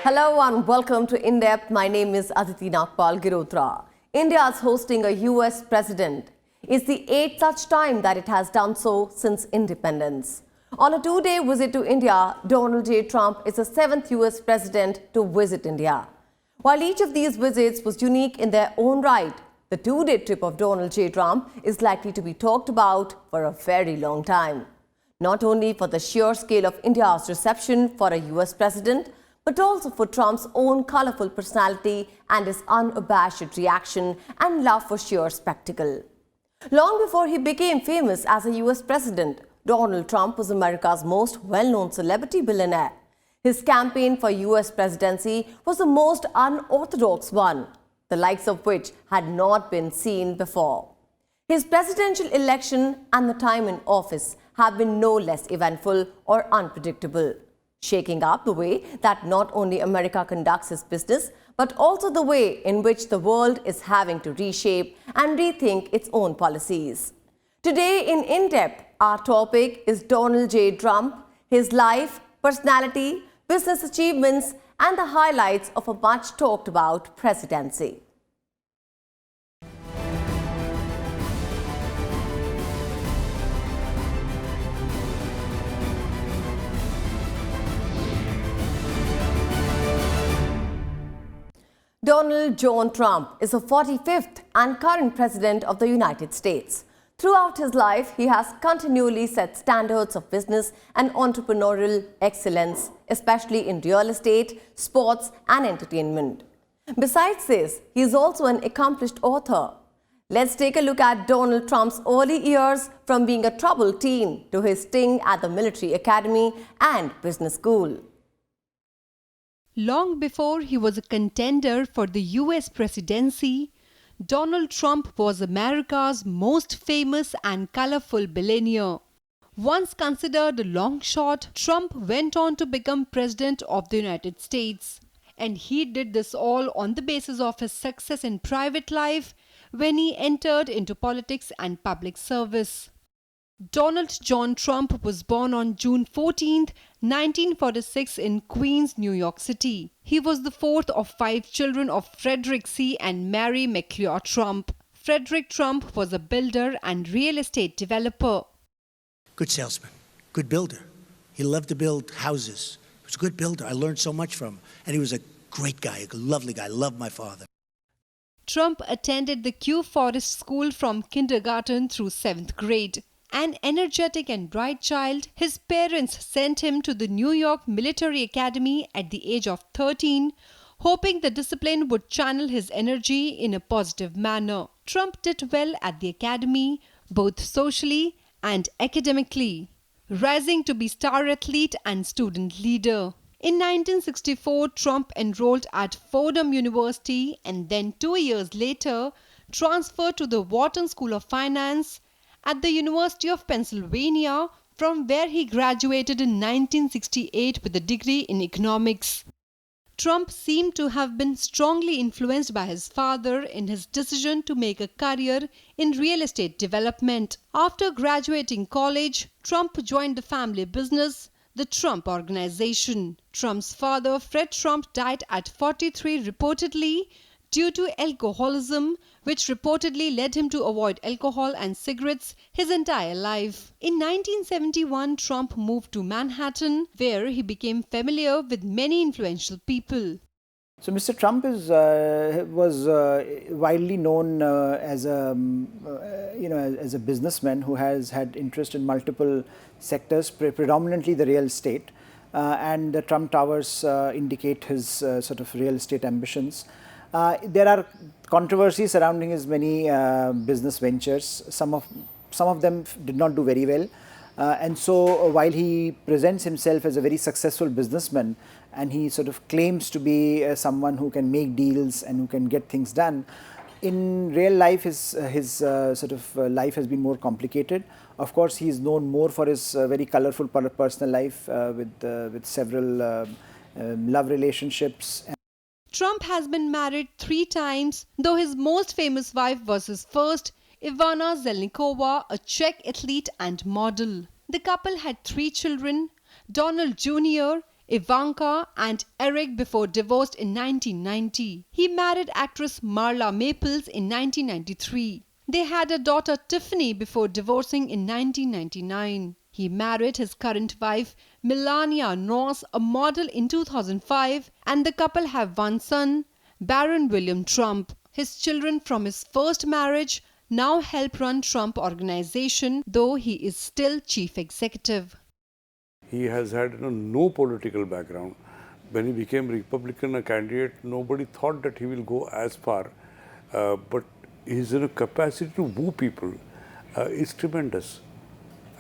Hello and welcome to In Depth. My name is Aditi Nagpal Girotra. India is hosting a US president. It's the 8th such time that it has done so since independence. On a 2-day visit to India, Donald J. Trump is the 7th US president to visit India. While each of these visits was unique in their own right, the 2-day trip of Donald J. Trump is likely to be talked about for a very long time. Not only for the sheer scale of India's reception for a US president, but also for Trump's own colourful personality and his unabashed reaction and love for sheer spectacle. Long before he became famous as a US president, Donald Trump was America's most well-known celebrity billionaire. His campaign for US presidency was the most unorthodox one, the likes of which had not been seen before. His presidential election and the time in office have been no less eventful or unpredictable, shaking up the way that not only America conducts its business, but also the way in which the world is having to reshape and rethink its own policies. Today in In-Depth, our topic is Donald J. Trump, his life, personality, business achievements, and the highlights of a much talked about presidency. Donald John Trump is the 45th and current president of the United States. Throughout his life, he has continually set standards of business and entrepreneurial excellence, especially in real estate, sports, and entertainment. Besides this, he is also an accomplished author. Let's take a look at Donald Trump's early years, from being a troubled teen to his stint at the military academy and business school. Long before he was a contender for the US Presidency, Donald Trump was America's most famous and colourful billionaire. Once considered a long shot, Trump went on to become President of the United States. And he did this all on the basis of his success in private life when he entered into politics and public service. Donald John Trump was born on June 14, 1946 in Queens, New York City. He was the fourth of 5 children of Frederick C. and Mary McClure Trump. Frederick Trump was a builder and real estate developer. Good salesman, good builder. He loved to build houses. He was a good builder. I learned so much from him. And he was a great guy, a lovely guy. I loved my father. Trump attended the Kew Forest School from kindergarten through 7th grade. An energetic and bright child, his parents sent him to the New York Military Academy at the age of 13, hoping the discipline would channel his energy in a positive manner. Trump did well at the academy, both socially and academically, rising to be star athlete and student leader. In 1964, Trump enrolled at Fordham University and then 2 years later transferred to the Wharton School of Finance at the University of Pennsylvania, from where he graduated in 1968 with a degree in economics. Trump seemed to have been strongly influenced by his father in his decision to make a career in real estate development. After graduating college, Trump joined the family business, the Trump Organization. Trump's father, Fred Trump, died at 43 reportedly due to alcoholism, which reportedly led him to avoid alcohol and cigarettes his entire life. In 1971, Trump moved to Manhattan, where he became familiar with many influential people. So Mr. Trump was widely known as a businessman who has had interest in multiple sectors, predominantly the real estate, and the Trump Towers indicate his sort of real estate ambitions. There are controversies surrounding his many business ventures. Some of them did not do very well, and so while he presents himself as a very successful businessman and he sort of claims to be someone who can make deals and who can get things done, in real life his life has been more complicated. Of course, he is known more for his very colourful personal life with several love relationships. Trump has been married 3 times, though his most famous wife was his first, Ivana Zelnikova, a Czech athlete and model. The couple had 3 children: Donald Jr., Ivanka and Eric before divorced in 1990. He married actress Marla Maples in 1993. They had a daughter Tiffany before divorcing in 1999. He married his current wife Melania Noss, a model, in 2005, and the couple have one son, Baron William Trump. His children from his first marriage now help run Trump Organization, though he is still chief executive. He has had no political background. When he became Republican a candidate, nobody thought that he will go as far. But his capacity to woo people is tremendous.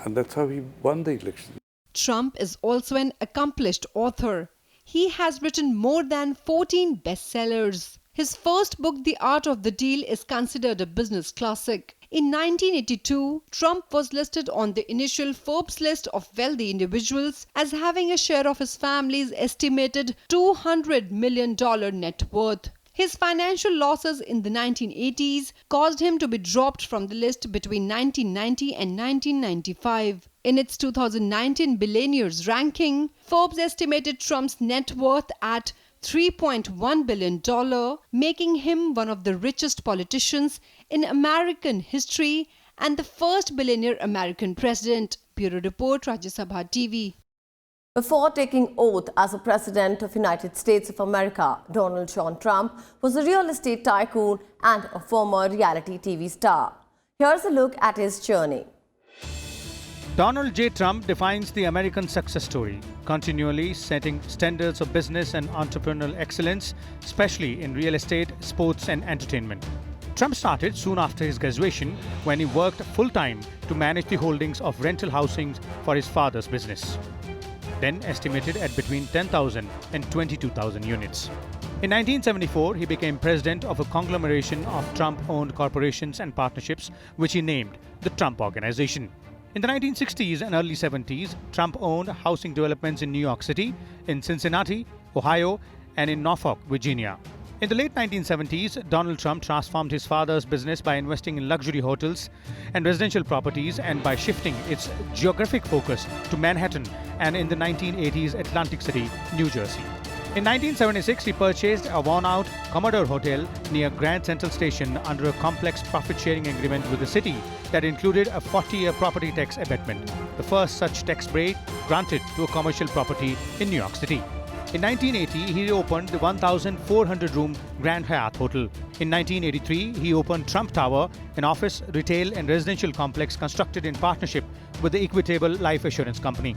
And that's how he won the election. Trump is also an accomplished author. He has written more than 14 bestsellers. His first book, The Art of the Deal, is considered a business classic. In 1982, Trump was listed on the initial Forbes list of wealthy individuals as having a share of his family's estimated $200 million net worth. His financial losses in the 1980s caused him to be dropped from the list between 1990 and 1995. In its 2019 Billionaires ranking, Forbes estimated Trump's net worth at $3.1 billion, making him one of the richest politicians in American history and the first billionaire American president. Bureau Report, Rajya Sabha TV. Before taking oath as a president of United States of America, Donald John Trump was a real estate tycoon and a former reality TV star. Here's a look at his journey. Donald J. Trump defines the American success story, continually setting standards of business and entrepreneurial excellence, especially in real estate, sports and entertainment. Trump started soon after his graduation when he worked full-time to manage the holdings of rental housing for his father's business, then estimated at between 10,000 and 22,000 units. In 1974, he became president of a conglomeration of Trump-owned corporations and partnerships, which he named the Trump Organization. In the 1960s and early 70s, Trump owned housing developments in New York City, in Cincinnati, Ohio, and in Norfolk, Virginia. In the late 1970s, Donald Trump transformed his father's business by investing in luxury hotels and residential properties and by shifting its geographic focus to Manhattan and in the 1980s Atlantic City, New Jersey. In 1976, he purchased a worn-out Commodore Hotel near Grand Central Station under a complex profit-sharing agreement with the city that included a 40-year property tax abatement, the first such tax break granted to a commercial property in New York City. In 1980, he opened the 1,400-room Grand Hyatt Hotel. In 1983, he opened Trump Tower, an office, retail and residential complex constructed in partnership with the Equitable Life Assurance Company.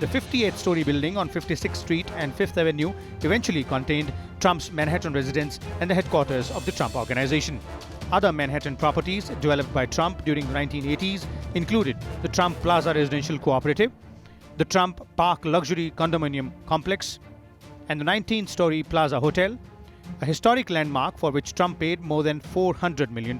The 58-story building on 56th Street and 5th Avenue eventually contained Trump's Manhattan residence and the headquarters of the Trump Organization. Other Manhattan properties developed by Trump during the 1980s included the Trump Plaza Residential Cooperative, the Trump Park Luxury Condominium Complex, and the 19-story Plaza Hotel, a historic landmark for which Trump paid more than $400 million.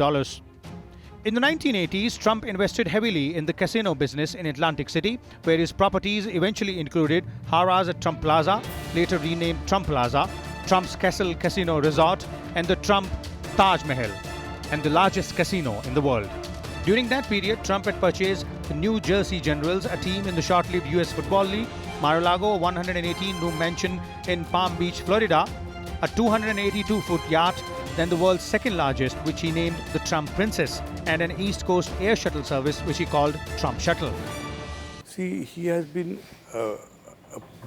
In the 1980s, Trump invested heavily in the casino business in Atlantic City, where his properties eventually included Harrah's at Trump Plaza, later renamed Trump Plaza, Trump's Castle Casino Resort, and the Trump Taj Mahal, and the largest casino in the world. During that period, Trump had purchased the New Jersey Generals, a team in the short-lived US Football League, Mar-a-Lago, a 118-room mansion in Palm Beach, Florida, a 282-foot yacht, then the world's second largest, which he named the Trump Princess, and an East Coast air shuttle service, which he called Trump Shuttle. See, he has been a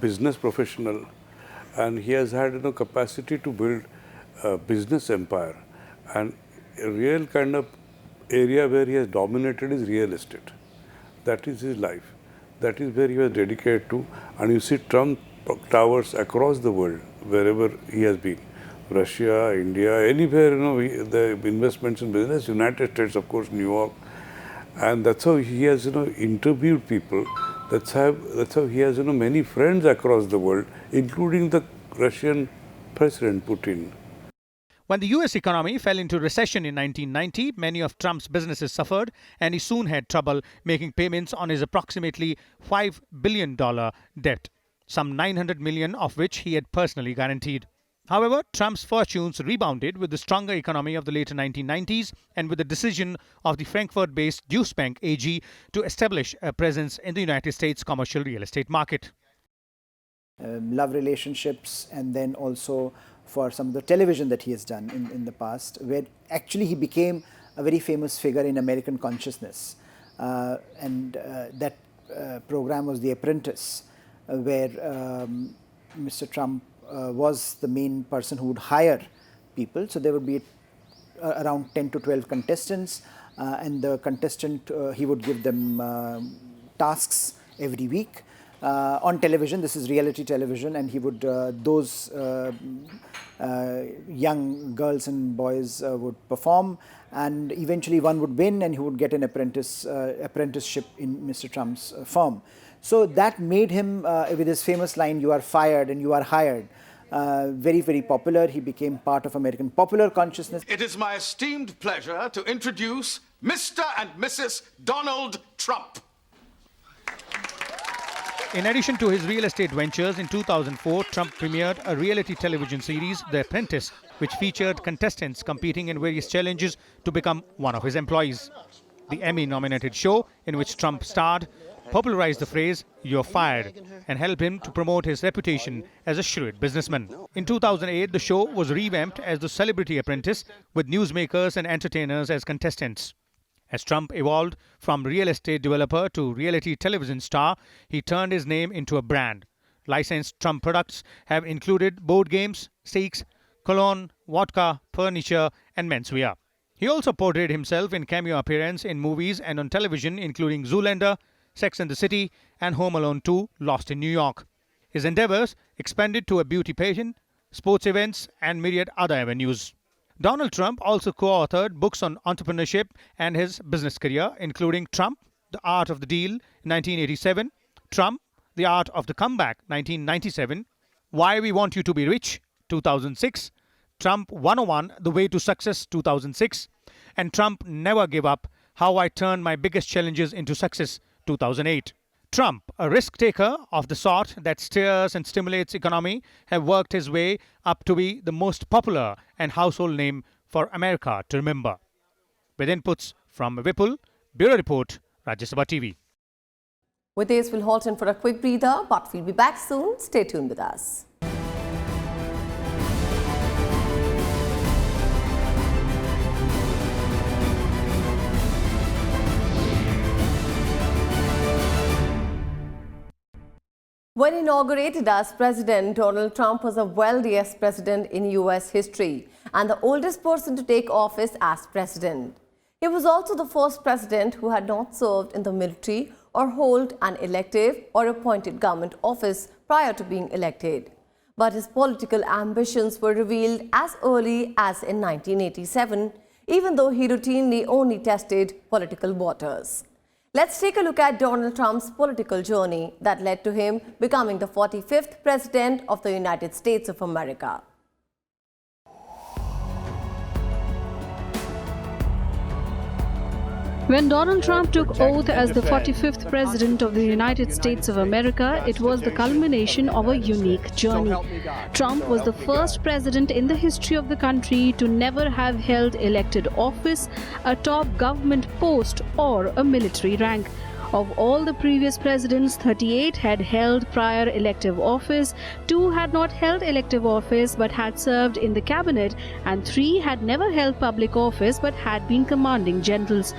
business professional and he has had capacity to build a business empire. And a real kind of area where he has dominated is real estate. That is his life. That is where he was dedicated to. And you see Trump towers across the world, wherever he has been. Russia, India, anywhere, the investments in business, United States, of course, New York. And that's how he has, interviewed people. That's how he has, many friends across the world, including the Russian President Putin. When the US economy fell into recession in 1990, many of Trump's businesses suffered, and he soon had trouble making payments on his approximately $5 billion debt, some $900 million of which he had personally guaranteed. However, Trump's fortunes rebounded with the stronger economy of the later 1990s and with the decision of the Frankfurt-based Deutsche Bank AG to establish a presence in the United States commercial real estate market. love relationships, and then also for some of the television that he has done in the past, where actually he became a very famous figure in American consciousness. That program was The Apprentice, where Mr. Trump was the main person who would hire people. So there would be around 10 to 12 contestants, and the contestant, he would give them tasks every week. On television, this is reality television, and he would, those young girls and boys would perform, and eventually one would win and he would get an apprenticeship in Mr. Trump's firm. So that made him, with his famous line, "You are fired and you are hired," very, very popular. He became part of American popular consciousness. It is my esteemed pleasure to introduce Mr. and Mrs. Donald Trump. In addition to his real estate ventures, in 2004, Trump premiered a reality television series, The Apprentice, which featured contestants competing in various challenges to become one of his employees. The Emmy-nominated show, in which Trump starred, popularized the phrase, "You're fired," and helped him to promote his reputation as a shrewd businessman. In 2008, the show was revamped as The Celebrity Apprentice, with newsmakers and entertainers as contestants. As Trump evolved from real estate developer to reality television star, he turned his name into a brand. Licensed Trump products have included board games, steaks, cologne, vodka, furniture, and menswear. He also portrayed himself in cameo appearance in movies and on television, including Zoolander, Sex and the City, and Home Alone 2, Lost in New York. His endeavors expanded to a beauty pageant, sports events, and myriad other avenues. Donald Trump also co-authored books on entrepreneurship and his business career, including Trump, The Art of the Deal, 1987, Trump, The Art of the Comeback, 1997, Why We Want You to Be Rich, 2006, Trump 101, The Way to Success, 2006, and Trump Never Give Up, How I Turned My Biggest Challenges into Success, 2008. Trump, a risk-taker of the sort that steers and stimulates economy, have worked his way up to be the most popular and household name for America to remember. With inputs from Vipul, Bureau Report, Rajya Sabha TV. With this, we'll halt in for a quick breather, but we'll be back soon. Stay tuned with us. When inaugurated as president, Donald Trump was the wealthiest president in US history and the oldest person to take office as president. He was also the first president who had not served in the military or hold an elective or appointed government office prior to being elected. But his political ambitions were revealed as early as in 1987, even though he routinely only tested political waters. Let's take a look at Donald Trump's political journey that led to him becoming the 45th President of the United States of America. When Donald Trump took oath as the 45th President of the United States of America, it was the culmination of a unique journey. Trump was the first president in the history of the country to never have held elected office, a top government post, or a military rank. Of all the previous presidents, 38 had held prior elective office, 2 had not held elective office but had served in the cabinet, and 3 had never held public office but had been commanding generals.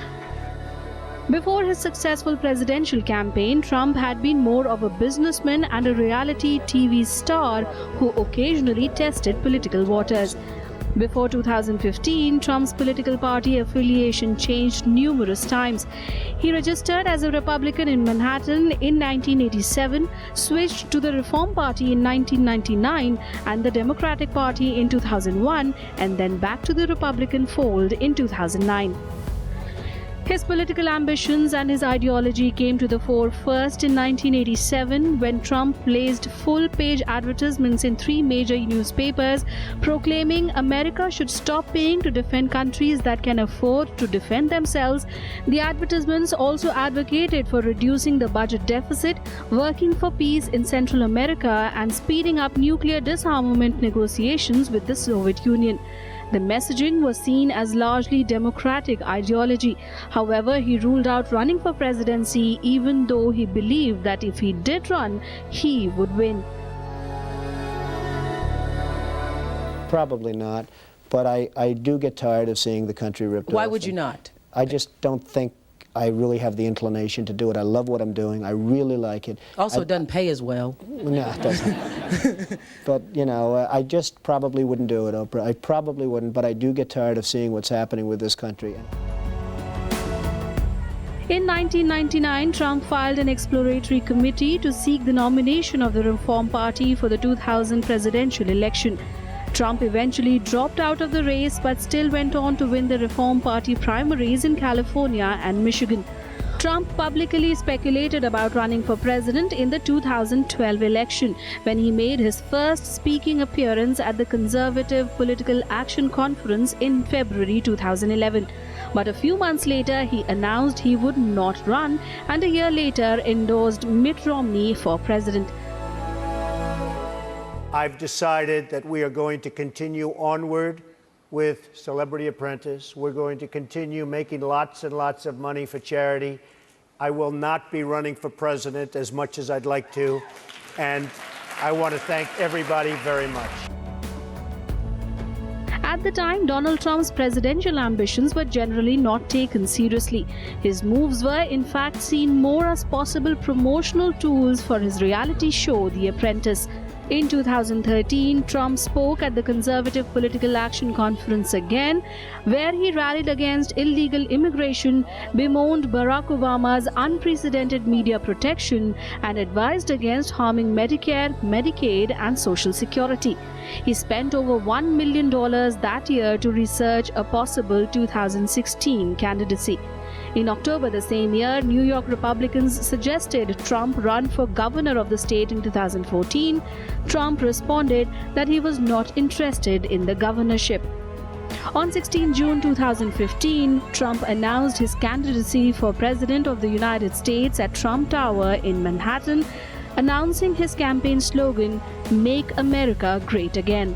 Before his successful presidential campaign, Trump had been more of a businessman and a reality TV star who occasionally tested political waters. Before 2015, Trump's political party affiliation changed numerous times. He registered as a Republican in Manhattan in 1987, switched to the Reform Party in 1999 and the Democratic Party in 2001, and then back to the Republican fold in 2009. His political ambitions and his ideology came to the fore first in 1987 when Trump placed full-page advertisements in 3 major newspapers proclaiming America should stop paying to defend countries that can afford to defend themselves. The advertisements also advocated for reducing the budget deficit, working for peace in Central America, and speeding up nuclear disarmament negotiations with the Soviet Union. The messaging was seen as largely democratic ideology. However, he ruled out running for presidency even though he believed that if he did run, he would win. Probably not, but I do get tired of seeing the country ripped off. Why would you not? I just don't think I really have the inclination to do it. I love what I'm doing. I really like it. Also, it doesn't pay as well. No, it doesn't. But, you know, I just probably wouldn't do it, Oprah. I probably wouldn't, but I do get tired of seeing what's happening with this country. In 1999, Trump filed an exploratory committee to seek the nomination of the Reform Party for the 2000 presidential election. Trump eventually dropped out of the race but still went on to win the Reform Party primaries in California and Michigan. Trump publicly speculated about running for president in the 2012 election when he made his first speaking appearance at the Conservative Political Action Conference in February 2011. But a few months later, he announced he would not run, and a year later endorsed Mitt Romney for president. I've decided that we are going to continue onward with Celebrity Apprentice. We're going to continue making lots and lots of money for charity. I will not be running for president as much as I'd like to, and I want to thank everybody very much. At the time, Donald Trump's presidential ambitions were generally not taken seriously. His moves were, in fact, seen more as possible promotional tools for his reality show, The Apprentice. In 2013, Trump spoke at the Conservative Political Action Conference again, where he rallied against illegal immigration, bemoaned Barack Obama's unprecedented media protection, and advised against harming Medicare, Medicaid, and Social Security. He spent over $1 million that year to research a possible 2016 candidacy. In October the same year, New York Republicans suggested Trump run for governor of the state in 2014. Trump responded that he was not interested in the governorship. On 16 June 2015, Trump announced his candidacy for President of the United States at Trump Tower in Manhattan, announcing his campaign slogan, "Make America Great Again."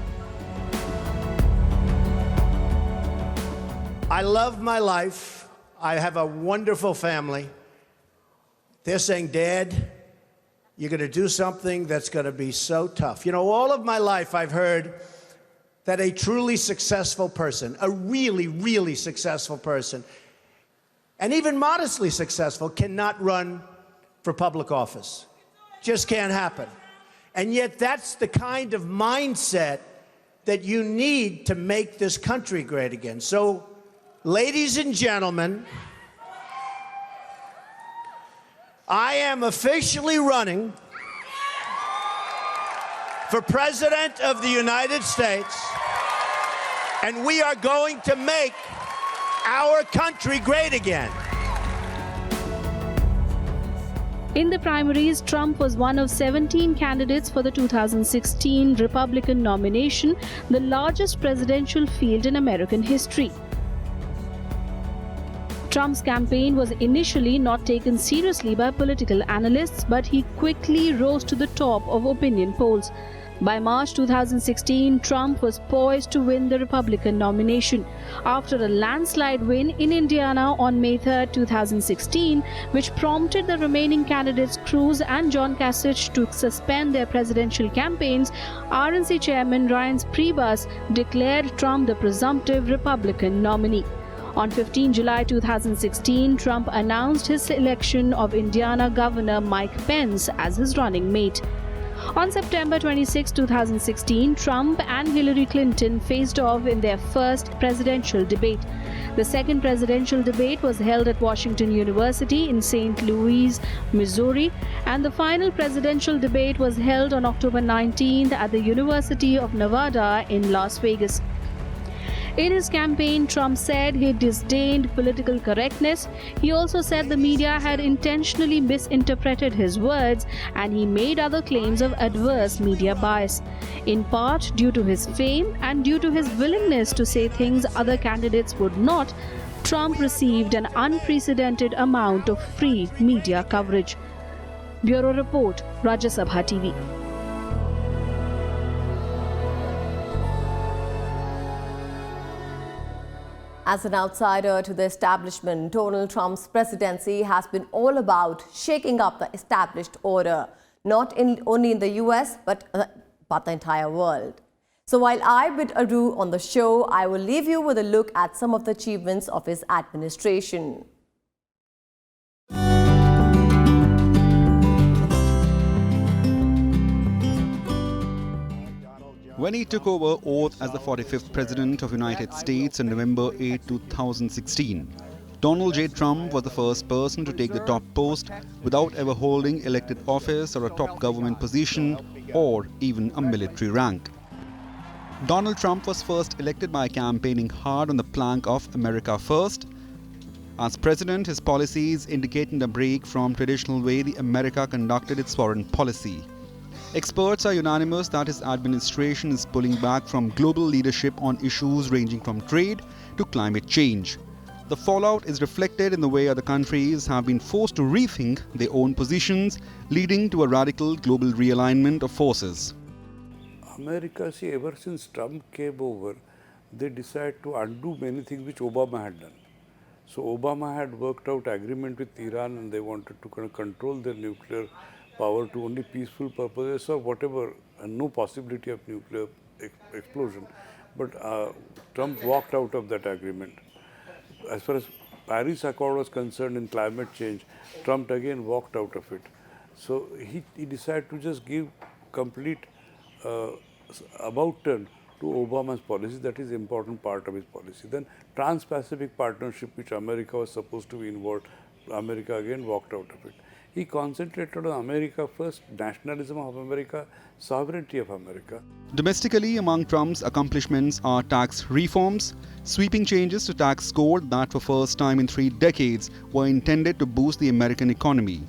I love my life. I have a wonderful family. They're saying, Dad, you're going to do something that's going to be so tough. You know, all of my life I've heard that a truly successful person, a really, really successful person, and even modestly successful, cannot run for public office. Just can't happen. And yet that's the kind of mindset that you need to make this country great again. So, ladies and gentlemen, I am officially running for President of the United States, and we are going to make our country great again. In the primaries, Trump was one of 17 candidates for the 2016 Republican nomination, the largest presidential field in American history. Trump's campaign was initially not taken seriously by political analysts, but he quickly rose to the top of opinion polls. By March 2016, Trump was poised to win the Republican nomination after a landslide win in Indiana on May 3, 2016, which prompted the remaining candidates Cruz and John Kasich to suspend their presidential campaigns. RNC Chairman Reince Priebus declared Trump the presumptive Republican nominee. On 15 July 2016, Trump announced his selection of Indiana Governor Mike Pence as his running mate. On September 26, 2016, Trump and Hillary Clinton faced off in their first presidential debate. The second presidential debate was held at Washington University in St. Louis, Missouri, and the final presidential debate was held on October 19th at the University of Nevada in Las Vegas. In his campaign, Trump said he disdained political correctness. He also said the media had intentionally misinterpreted his words, and he made other claims of adverse media bias. In part due to his fame and due to his willingness to say things other candidates would not, Trump received an unprecedented amount of free media coverage. Bureau Report, Rajya Sabha TV. As an outsider to the establishment, Donald Trump's presidency has been all about shaking up the established order, not only in the US, but the entire world. So while I bid adieu on the show, I will leave you with a look at some of the achievements of his administration. When he took over oath as the 45th President of the United States on November 8, 2016, Donald J. Trump was the first person to take the top post without ever holding elected office or a top government position or even a military rank. Donald Trump was first elected by campaigning hard on the plank of America First. As president, his policies indicated a break from traditional way the America conducted its foreign policy. Experts are unanimous that his administration is pulling back from global leadership on issues ranging from trade to climate change. The fallout is reflected in the way other countries have been forced to rethink their own positions, leading to a radical global realignment of forces. America, see, ever since Trump came over, they decided to undo many things which Obama had done. So Obama had worked out agreement with Iran and they wanted to kind of control their nuclear power to only peaceful purposes or whatever, and no possibility of nuclear explosion. But Trump walked out of that agreement. As far as Paris Accord was concerned in climate change, Trump again walked out of it. So he decided to just give complete about turn to Obama's policy. That is important part of his policy. Then Trans-Pacific Partnership, which America was supposed to be involved, America again walked out of it. He concentrated on America first, nationalism of America, sovereignty of America. Domestically, among Trump's accomplishments are tax reforms, sweeping changes to tax code that for first time in 3 decades were intended to boost the American economy.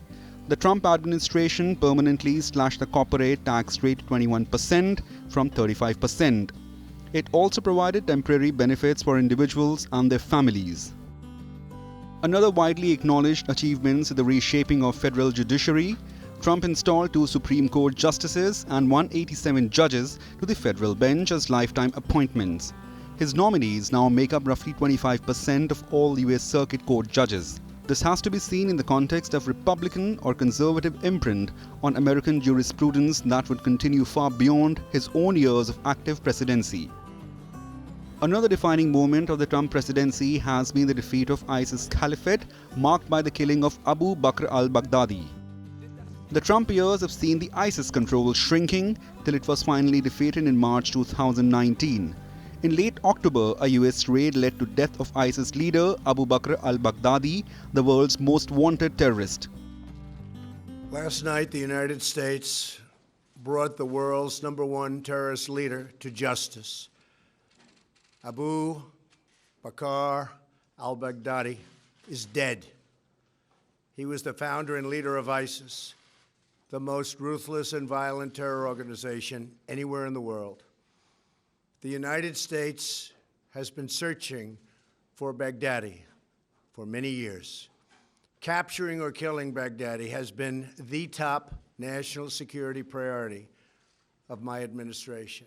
The Trump administration permanently slashed the corporate tax rate to 21% from 35%. It also provided temporary benefits for individuals and their families. Another widely acknowledged achievement is the reshaping of federal judiciary. Trump installed 2 Supreme Court justices and 187 judges to the federal bench as lifetime appointments. His nominees now make up roughly 25% of all US Circuit Court judges. This has to be seen in the context of Republican or conservative imprint on American jurisprudence that would continue far beyond his own years of active presidency. Another defining moment of the Trump presidency has been the defeat of ISIS Caliphate, marked by the killing of Abu Bakr al-Baghdadi. The Trump years have seen the ISIS control shrinking till it was finally defeated in March 2019. In late October, a US raid led to death of ISIS leader Abu Bakr al-Baghdadi, the world's most wanted terrorist. Last night, the United States brought the world's #1 terrorist leader to justice. Abu Bakr al-Baghdadi is dead. He was the founder and leader of ISIS, the most ruthless and violent terror organization anywhere in the world. The United States has been searching for Baghdadi for many years. Capturing or killing Baghdadi has been the top national security priority of my administration.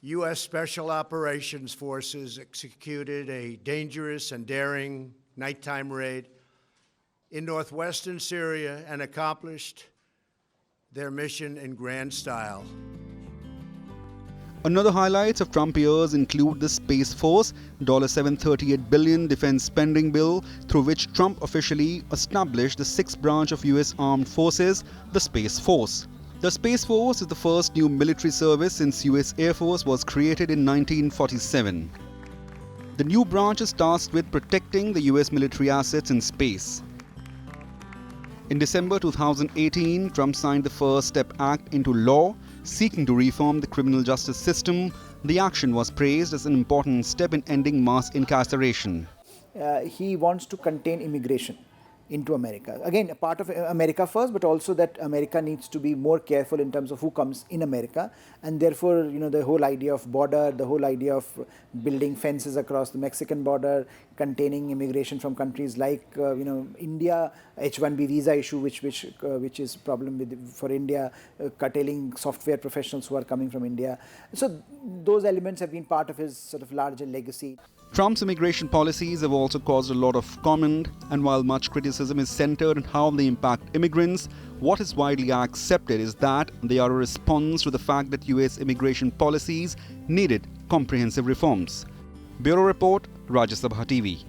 US Special Operations Forces executed a dangerous and daring nighttime raid in northwestern Syria and accomplished their mission in grand style. Another highlights of Trump years include the Space Force, $738 billion defense spending bill, through which Trump officially established the 6th branch of US Armed Forces, the Space Force. The Space Force is the first new military service since US Air Force was created in 1947. The new branch is tasked with protecting the US military assets in space. In December 2018, Trump signed the First Step Act into law, seeking to reform the criminal justice system. The action was praised as an important step in ending mass incarceration. He wants to contain immigration into America. Again, a part of America first, but also that America needs to be more careful in terms of who comes in America, and therefore, the whole idea of border, the whole idea of building fences across the Mexican border, containing immigration from countries like India, H-1B visa issue, which is problem for India, curtailing software professionals who are coming from India. So those elements have been part of his sort of larger legacy. Trump's immigration policies have also caused a lot of comment, and while much criticism is centered on how they impact immigrants, what is widely accepted is that they are a response to the fact that US immigration policies needed comprehensive reforms. Bureau Report, Rajya Sabha TV.